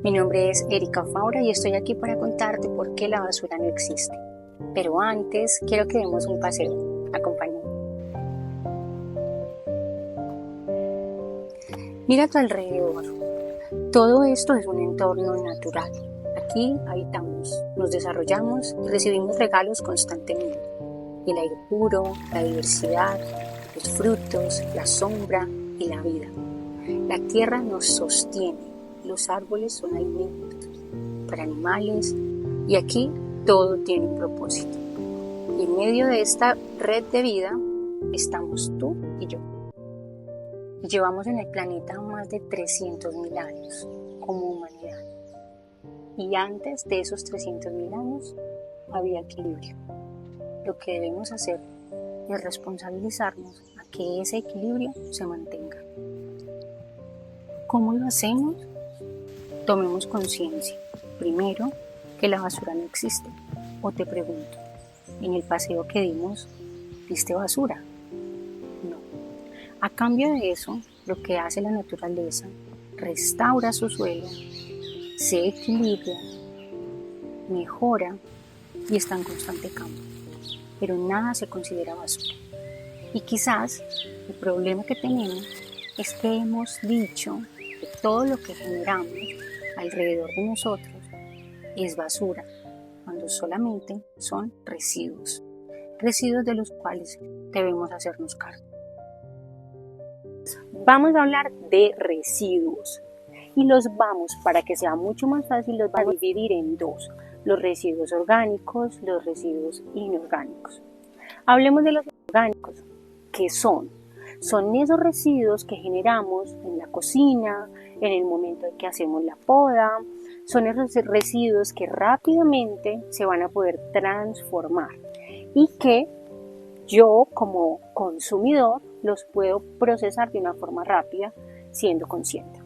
Mi nombre es Erika Faura y estoy aquí para contarte por qué la basura no existe. Pero antes quiero que demos un paseo. Acompáñame. Mira a tu alrededor. Todo esto es un entorno natural. Aquí habitamos, nos desarrollamos y recibimos regalos constantemente. El aire puro, la diversidad, los frutos, la sombra y la vida. La tierra nos sostiene. Los árboles son alimentos para animales y aquí todo tiene un propósito. Y en medio de esta red de vida estamos tú y yo. Llevamos en el planeta más de 300.000 años como humanidad. Y antes de esos 300.000 años había equilibrio. Lo que debemos hacer es responsabilizarnos a que ese equilibrio se mantenga. ¿Cómo lo hacemos? Tomemos conciencia, primero, que la basura no existe. O te pregunto, en el paseo que dimos, ¿viste basura? No. A cambio de eso, lo que hace la naturaleza, restaura su suelo, se equilibra, mejora y está en constante cambio. Pero nada se considera basura. Y quizás el problema que tenemos es que hemos dicho que todo lo que generamos alrededor de nosotros es basura, cuando solamente son residuos de los cuales debemos hacernos cargo. Vamos a hablar de residuos y para que sea mucho más fácil, los vamos a dividir en dos: los residuos orgánicos, los residuos inorgánicos. Hablemos de los orgánicos. ¿Qué son? Son esos residuos que generamos en la cocina, en el momento en que hacemos la poda. Son esos residuos que rápidamente se van a poder transformar y que yo como consumidor los puedo procesar de una forma rápida siendo consciente.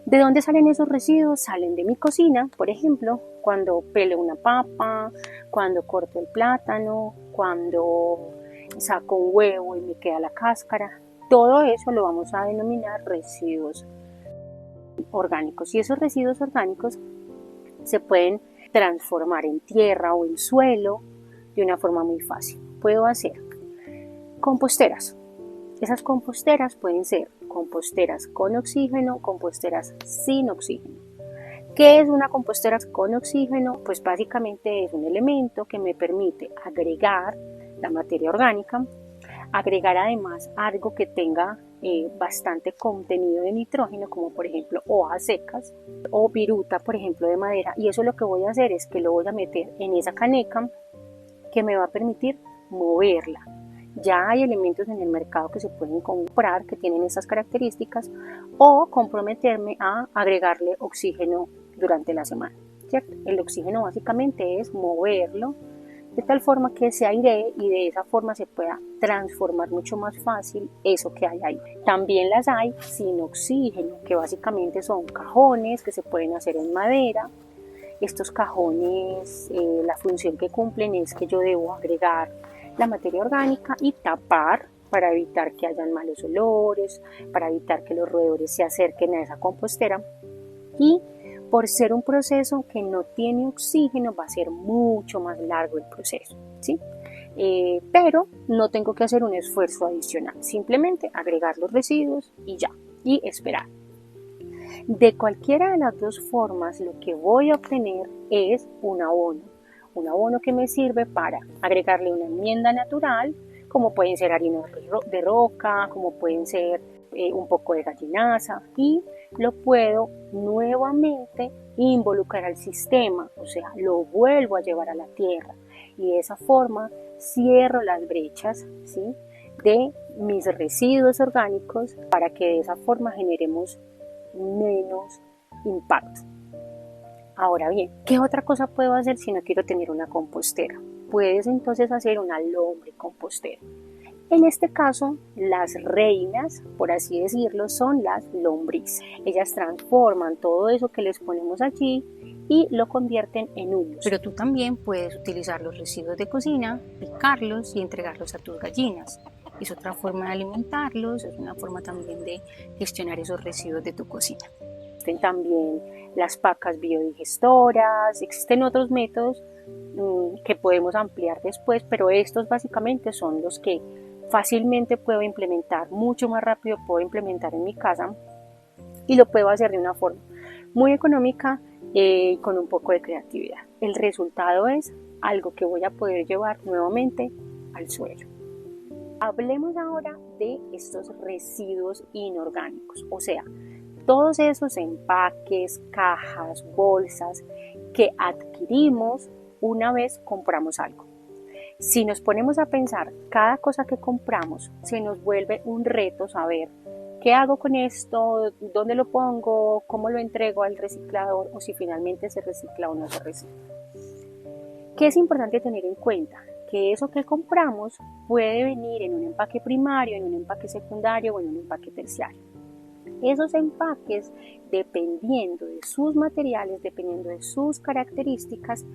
¿De dónde salen esos residuos? Salen de mi cocina, por ejemplo, cuando pelo una papa, cuando corto el plátano, cuando saco un huevo y me queda la cáscara. Todo eso lo vamos a denominar residuos orgánicos. Y esos residuos orgánicos se pueden transformar en tierra o en suelo de una forma muy fácil. Puedo hacer composteras. Esas composteras pueden ser composteras con oxígeno, composteras sin oxígeno. ¿Qué es una compostera con oxígeno? Pues básicamente es un elemento que me permite agregar la materia orgánica, agregar además algo que tenga bastante contenido de nitrógeno, como por ejemplo hojas secas o viruta, por ejemplo, de madera, y eso lo que voy a hacer es que lo voy a meter en esa caneca que me va a permitir moverla. Ya hay elementos en el mercado que se pueden comprar que tienen esas características, o comprometerme a agregarle oxígeno durante la semana, ¿cierto? El oxígeno básicamente es moverlo de tal forma que se airee y de esa forma se pueda transformar mucho más fácil eso que hay ahí. También las hay sin oxígeno, que básicamente son cajones que se pueden hacer en madera. Estos cajones, la función que cumplen es que yo debo agregar la materia orgánica y tapar para evitar que hayan malos olores, para evitar que los roedores se acerquen a esa compostera. Y por ser un proceso que no tiene oxígeno, va a ser mucho más largo el proceso, ¿sí? Pero no tengo que hacer un esfuerzo adicional, simplemente agregar los residuos y ya, y esperar. De cualquiera de las dos formas, lo que voy a obtener es un abono que me sirve para agregarle una enmienda natural, como pueden ser harinas de roca, como pueden ser un poco de gallinaza, y lo puedo nuevamente involucrar al sistema, o sea, lo vuelvo a llevar a la tierra, y de esa forma cierro las brechas, ¿sí?, de mis residuos orgánicos, para que de esa forma generemos menos impacto. Ahora bien, ¿qué otra cosa puedo hacer si no quiero tener una compostera? Puedes entonces hacer una lombre compostera. En este caso, las reinas, por así decirlo, son las lombrices. Ellas transforman todo eso que les ponemos allí y lo convierten en humus. Pero tú también puedes utilizar los residuos de cocina, picarlos y entregarlos a tus gallinas. Es otra forma de alimentarlos, es una forma también de gestionar esos residuos de tu cocina. existen también las pacas biodigestoras, existen otros métodos que podemos ampliar después, pero estos básicamente son los que fácilmente puedo implementar, mucho más rápido puedo implementar en mi casa y lo puedo hacer de una forma muy económica y con un poco de creatividad. El resultado es algo que voy a poder llevar nuevamente al suelo. Hablemos ahora de estos residuos inorgánicos, o sea, todos esos empaques, cajas, bolsas que adquirimos una vez compramos algo. Si nos ponemos a pensar cada cosa que compramos, se nos vuelve un reto saber qué hago con esto, dónde lo pongo, cómo lo entrego al reciclador o si finalmente se recicla o no se recicla. ¿Qué es importante tener en cuenta? Que eso que compramos puede venir en un empaque primario, en un empaque secundario o en un empaque terciario. Esos empaques, dependiendo de sus materiales, dependiendo de sus características,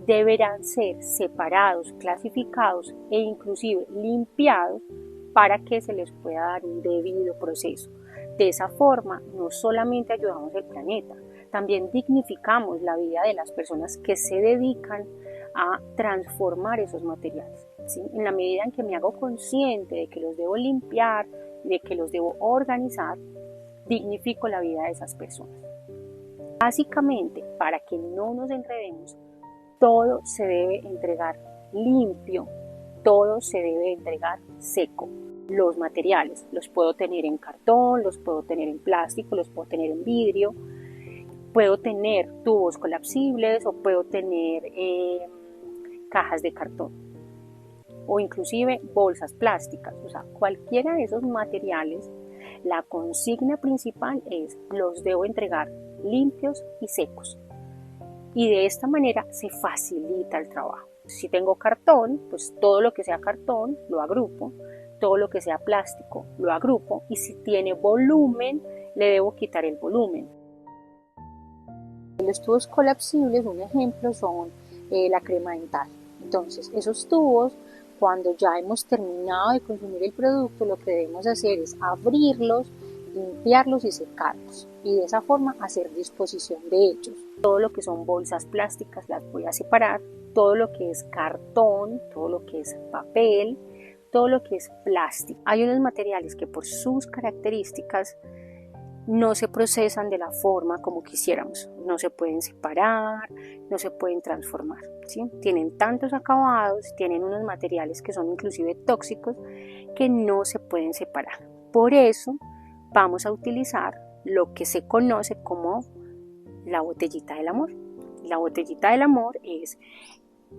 deberán ser separados, clasificados e inclusive limpiados para que se les pueda dar un debido proceso. De esa forma, no solamente ayudamos al planeta, también dignificamos la vida de las personas que se dedican a transformar esos materiales, ¿sí? En la medida en que me hago consciente de que los debo limpiar, de que los debo organizar, dignifico la vida de esas personas. Básicamente, para que no nos enredemos, todo se debe entregar limpio, todo se debe entregar seco. Los materiales los puedo tener en cartón, los puedo tener en plástico, los puedo tener en vidrio, puedo tener tubos colapsibles o puedo tener cajas de cartón o inclusive bolsas plásticas. O sea, cualquiera de esos materiales, la consigna principal es los debo entregar limpios y secos. Y de esta manera se facilita el trabajo. Si tengo cartón, pues todo lo que sea cartón lo agrupo, todo lo que sea plástico lo agrupo y si tiene volumen le debo quitar el volumen. Los tubos colapsibles, un ejemplo, son la crema dental. Entonces, esos tubos, cuando ya hemos terminado de consumir el producto, lo que debemos hacer es abrirlos, limpiarlos y secarlos y de esa forma hacer disposición de ellos. Todo lo que son bolsas plásticas las voy a separar, todo lo que es cartón, todo lo que es papel, todo lo que es plástico. Hay unos materiales que por sus características no se procesan de la forma como quisiéramos, no se pueden separar, no se pueden transformar, ¿sí? Tienen tantos acabados, tienen unos materiales que son inclusive tóxicos que no se pueden separar. Por eso vamos a utilizar lo que se conoce como la botellita del amor. La botellita del amor es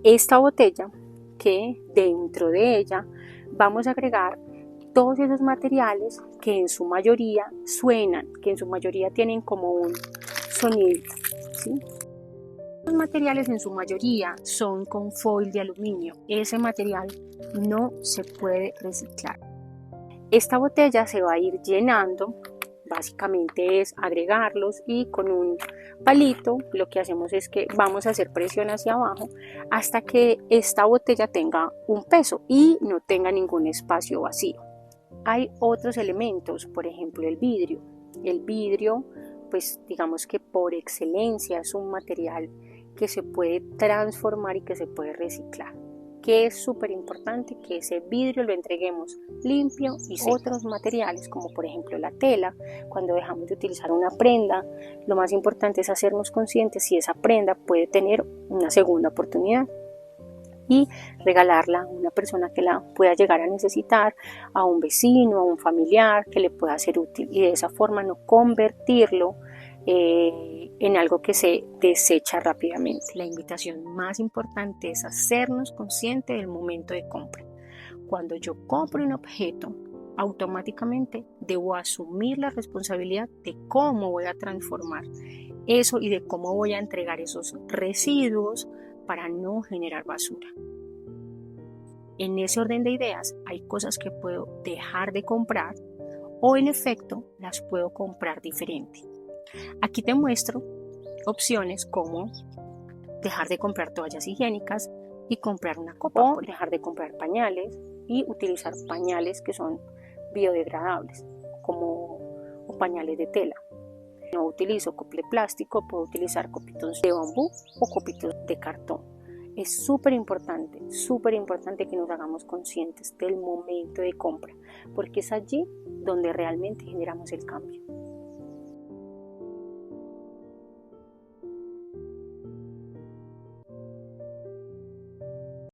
esta botella que dentro de ella vamos a agregar todos esos materiales que en su mayoría suenan, que en su mayoría tienen como un sonido, ¿sí? Los materiales en su mayoría son con foil de aluminio. Ese material no se puede reciclar. Esta botella se va a ir llenando, básicamente es agregarlos y con un palito lo que hacemos es que vamos a hacer presión hacia abajo hasta que esta botella tenga un peso y no tenga ningún espacio vacío. Hay otros elementos, por ejemplo el vidrio. El vidrio, pues digamos que por excelencia es un material que se puede transformar y que se puede reciclar. Que es súper importante que ese vidrio lo entreguemos limpio y seco. Otros materiales como por ejemplo la tela, cuando dejamos de utilizar una prenda, lo más importante es hacernos conscientes si esa prenda puede tener una segunda oportunidad y regalarla a una persona que la pueda llegar a necesitar, a un vecino, a un familiar que le pueda ser útil y de esa forma no convertirlo en algo que se desecha rápidamente. La invitación más importante es hacernos conscientes del momento de compra. Cuando yo compro un objeto, automáticamente debo asumir la responsabilidad de cómo voy a transformar eso y de cómo voy a entregar esos residuos para no generar basura. En ese orden de ideas hay cosas que puedo dejar de comprar o en efecto las puedo comprar diferente. Aquí te muestro opciones como dejar de comprar toallas higiénicas y comprar una copa, o dejar de comprar pañales y utilizar pañales que son biodegradables como o pañales de tela. no utilizo copitos de plástico, puedo utilizar copitos de bambú o copitos de cartón. Es súper importante que nos hagamos conscientes del momento de compra, porque es allí donde realmente generamos el cambio.